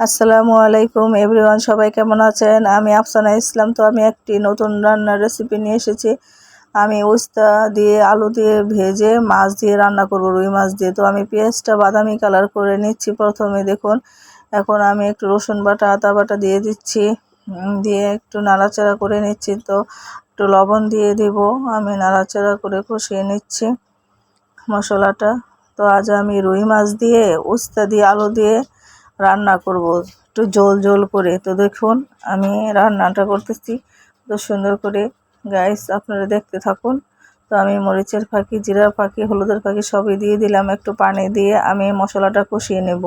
আসসালামু আলাইকুম এভরিওয়ান, সবাই কেমন আছেন? আমি আফসানা ইসলাম। তো আমি একটি নতুন রান্নার রেসিপি নিয়ে এসেছি। আমি উস্তা দিয়ে আলু দিয়ে ভেজে মাছ দিয়ে রান্না করব, রুই মাছ দিয়ে। তো আমি পেঁয়াজটা বাদামি কালার করে নিচ্ছি প্রথমে, দেখুন। এখন আমি একটু রসুন বাটা আদা বাটা দিয়ে দিচ্ছি, দিয়ে একটু নাড়াচাড়া করে নিচ্ছি। তো একটু লবণ দিয়ে দেব। আমি নাড়াচাড়া করে কষিয়ে নিচ্ছি মশলাটা। তো আজ আমি রুই মাছ দিয়ে উস্তা দিয়ে আলু দিয়ে রান্না করব, একটু ঝোল ঝোল করে। তো দেখুন আমি রান্নাটা করতেছি তো সুন্দর করে। গাইস, আপনারা দেখতে থাকুন। তো আমি মরিচের ফাঁকি, জিরার ফাঁকি, হলুদের ফাঁকি সবই দিয়ে দিলাম। একটু পানি দিয়ে আমি মশলাটা কষিয়ে নেব।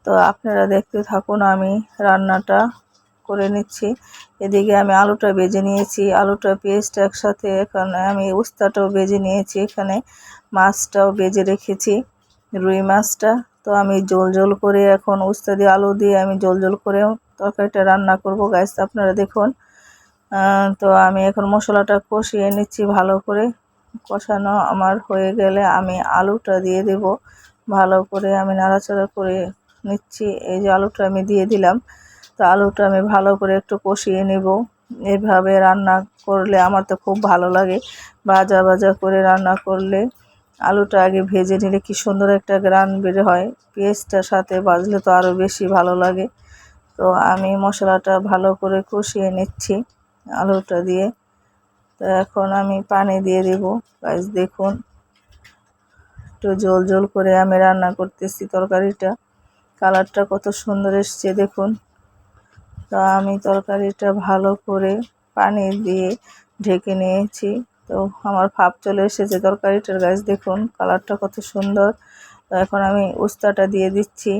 তো আপনারা দেখতে থাকুন, আমি রান্নাটা করে নিচ্ছি। এদিকে আমি আলুটা ভেজে নিয়েছি, আলুটা পেঁয়াজটা একসাথে। এখানে আমি উস্তাটাও ভেজে নিয়েছি, এখানে মাছটাও ভেজে রেখেছি, রুই মাছটা। তো আমি ঝোল ঝোল করে এখন উস্তা দিয়ে আলু দিয়ে আমি ঝোল ঝোল করে তরকারিটা রান্না করব। গাইস, আপনারা দেখুন। তো আমি এখন মশলাটা কষিয়ে নিচ্ছি ভালো করে। কষানো আমার হয়ে গেলে আমি আলুটা দিয়ে দেব। ভালো করে আমি নাড়াচাড়া করে নিচ্ছি। এই যে আলুটা আমি দিয়ে দিলাম। তো আলুটা আমি ভালো করে একটু কষিয়ে নেব। এভাবে রান্না করলে আমার তো খুব ভালো লাগে, ভাজা ভাজা করে রান্না করলে। আলুটা আগে ভেজে নিলে কি সুন্দর একটা গ্রান বের হয়, পেঁয়াজটার সাথে ভাজলে তো আরও বেশি ভালো লাগে। তো আমি মশলাটা ভালো করে কষিয়ে নিচ্ছি আলুটা দিয়ে। তো এখন আমি পানি দিয়ে দেব। গাইস দেখুন, একটু ঝোল ঝোল করে আমি রান্না করতেছি তরকারিটা। কালারটা কত সুন্দর এসছে দেখুন। তো আমি তরকারিটা ভালো করে পানি দিয়ে ঢেকে নিয়েছি। তো আমার ভাপ চলে এসেছে তরকারিটার। গাইস দেখুন কালারটা কত সুন্দর। তো এখন আমি উস্তাটা দিয়ে দিচ্ছি।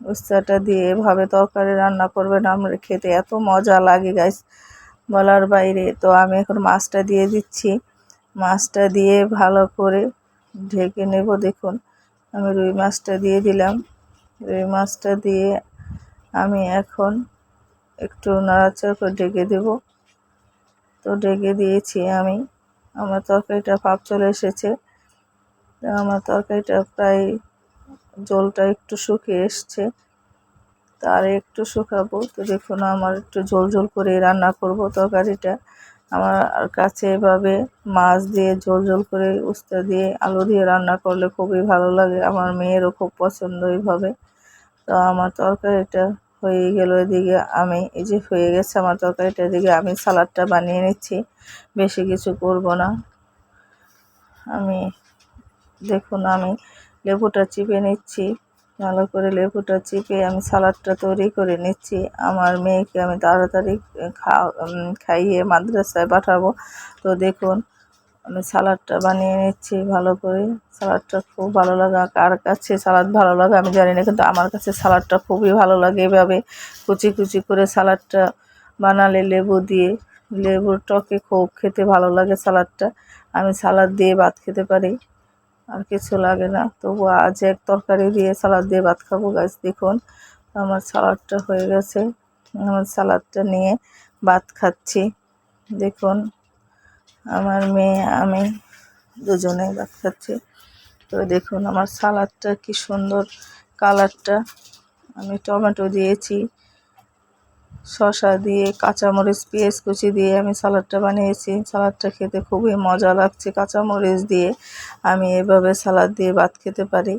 উস্তাটা দিয়ে এভাবে তরকারি রান্না করবেন, আমরা খেতে এত মজা লাগে গাইস, বলার বাইরে। তো আমি এখন মাছটা দিয়ে দিচ্ছি। মাছটা দিয়ে ভালো করে ঢেকে নেব। দেখুন আমি রুই মাছটা দিয়ে দিলাম। রুই মাছটা দিয়ে আমি এখন একটু নাড়াচাড়া করে ঢেকে দেব। তো ঢেকে দিয়েছি আমি। আমার তরকারিটা ভাপ চলে এসেছে। তো আমার তরকারিটা প্রায় ঝোলটা একটু শুকিয়ে এসছে, তার একটু শুকাবো। তো দেখুন আমার একটু ঝোল ঝোল করে রান্না করব তরকারিটা। আমার কাছে এভাবে মাছ দিয়ে ঝোল ঝোল করে উস্তা দিয়ে আলু দিয়ে রান্না করলে খুবই ভালো লাগে, আমার মেয়েরও খুব পছন্দ এইভাবে। তো আমার তরকারিটা হয়ে গেল। এদিকে আমি এই যে হয়ে গেছে আমার তরকারিটা, এদিকে আমি সালাডটা বানিয়ে নিচ্ছি। বেশি কিছু করব না আমি। দেখুন আমি লেবুটা চিপে নিচ্ছি, ভালো করে লেবুটা চিপে আমি সালাডটা তৈরি করে নিচ্ছি। আমার মেয়েকে আমি তাড়াতাড়ি খাইয়ে মাদ্রাসায় পাঠাবো। তো দেখুন আমি সালাডটা বানিয়ে নিচ্ছি ভালো করে। সালাডটা খুব ভালো লাগে, কার কাছে সালাড ভালো লাগে আমি জানি না, কিন্তু আমার কাছে সালাডটা খুবই ভালো লাগে। এভাবে কুচি কুচি করে সালাডটা বানালে লেবু দিয়ে, লেবুর টকে খুব খেতে ভালো লাগে সালাডটা। আমি সালাদ দিয়ে ভাত খেতে পারি, আর কিছু লাগে না। তবু আজ এক তরকারি দিয়ে সালাদ দিয়ে ভাত খাবো। গাছ দেখুন আমার সালাডটা হয়ে গেছে। আমার সালাদটা নিয়ে ভাত খাচ্ছি। দেখুন আমার মেয়ে আমি দুজনেই ভাত খাচ্ছি। তো দেখুন আমার সালাদটা কি সুন্দর কালারটা। আমি টমেটো দিয়েছি, শসা দিয়ে, কাঁচামরিচ, পেঁয়াজ কুচি দিয়ে আমি সালাডটা বানিয়েছি। সালাডটা খেতে খুবই মজা লাগছে কাঁচামরিচ দিয়ে। আমি এভাবে সালাদ দিয়ে ভাত খেতে পারি।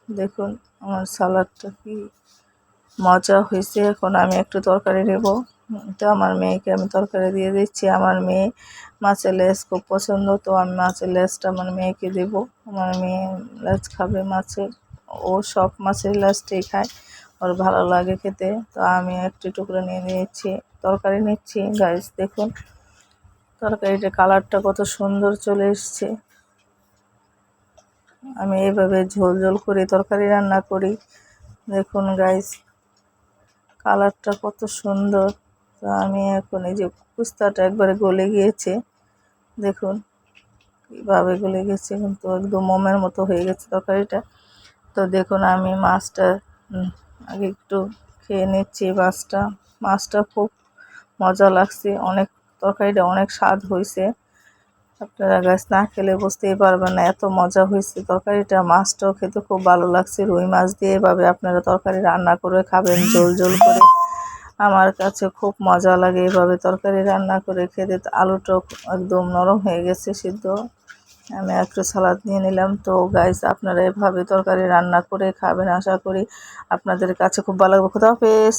দেখুন আমার সালাডটা কি মজা হয়েছে। এখন আমি একটু তরকারি নেব। তো আমার মেয়েকে আমি তরকারি দিয়ে দিচ্ছি। আমার মেয়ে মাছের লেজ খুব পছন্দ, তো আমি মাছের লেজটা আমার মেয়েকে দেব। আমার মেয়ে লেজ খাবে মাছের, ও সব মাছের লেজটাই খায়, ওর ভালো লাগে খেতে। তো আমি একটু টুকরো নিয়ে নিয়েছি, তরকারি নিচ্ছি। গাইস দেখুন তরকারিটা কালারটা কত সুন্দর চলে এসছে। আমি এইভাবে ঝোল ঝোল করে তরকারি রান্না করি। দেখুন গাইস কালারটা কত সুন্দর। তো আমি এখন এই যে কুস্তাটা একবারে গলে গিয়েছে, দেখুন কীভাবে গলে গেছে, কিন্তু একদম মোমের মতো হয়ে গেছে তরকারিটা। তো দেখুন আমি মাছটা আগে একটু খেয়ে নিচ্ছি। মাছটা খুব মজা লাগছে, অনেক তরকারিটা অনেক স্বাদ হয়েছে। আপনারা গাছ না খেলে বুঝতেই পারবেন না এত মজা হয়েছে তরকারিটা। মাছটাও খেতে খুব ভালো লাগছে। রুই মাছ দিয়ে এভাবে আপনারা তরকারি রান্না করে খাবেন ঝোল ঝোল করে। আমার কাছে খুব মজা লাগে এভাবে তরকারি রান্না করে খেতে। আলুটাও একদম নরম হয়ে গেছে সিদ্ধ। আমি একটু সালাদ নিয়ে নিলাম। তো গাইস আপনারা এভাবে তরকারি রান্না করে খাবেন, আশা করি আপনাদের কাছে খুব ভালো লাগবে। খুদা হাফেজ।